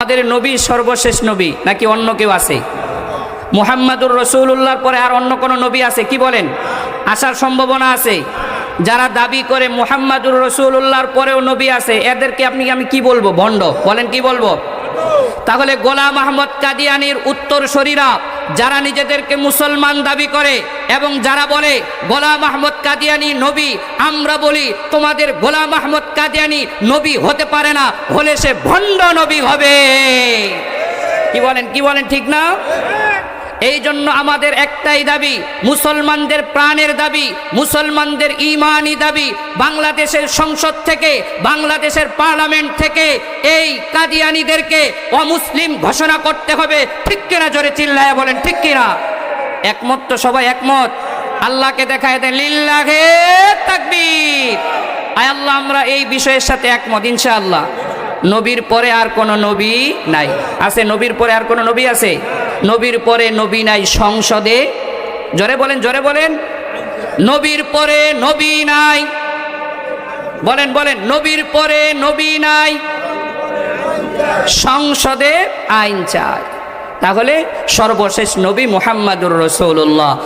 আমাদের নবী সর্বশেষ নবী নাকি অন্য কেউ আছে? মুহাম্মাদুর রাসূলুল্লাহর পরে আর অন্য কোন নবী আছে কি বলেন? আসার সম্ভাবনা আছে? যারা দাবি করে মুহাম্মাদুর রাসূলুল্লাহর পরেও নবী আছে এদেরকে আমি কি বলবো? ভণ্ড। বলেন কি বলবো? তাহলে গোলাম আহমদ কাদিয়ানীর উত্তরসূরিরা যারা নিজেদেরকে মুসলমান দাবি করে এবং যারা বলে গোলাম আহমদ কাদিয়ানী নবী, আমরা বলি তোমাদের গোলাম আহমদ কাদিয়ানী নবী হতে পারে না, হলে সে ভণ্ড নবী হবে। কি বলেন ঠিক না? এই জন্য আমাদের একটাই দাবি, মুসলমানদের প্রাণের দাবি, মুসলমানদের ঈমানি দাবি, বাংলাদেশের সংসদ থেকে, বাংলাদেশের পার্লামেন্ট থেকে এই কাদিয়ানীদেরকে অমুসলিম ঘোষণা করতে হবে। ঠিক কিনা? জোরে চিল্লায়া বলেন ঠিক কিনা? একমত তো সবাই? একমত? আল্লাহকে দেখায় দেন লিল্লাহে তাকবীর। আয় আল্লাহ, আমরা এই বিষয়ের সাথে একমত ইনশাআল্লাহ। নবীর পরে আর কোন নবী নাই। আছে নবীর পরে আর কোন নবী আছে? নবীর পরে নবী নাই সংসদে। জোরে বলেন, জোরে বলেন। নবীর পরে নবী নাই। বলেন বলেন, নবীর পরে নবী নাই, সংসদে আইন চাই। তাহলে সর্বশেষ নবী মুহাম্মাদুর রাসূলুল্লাহ।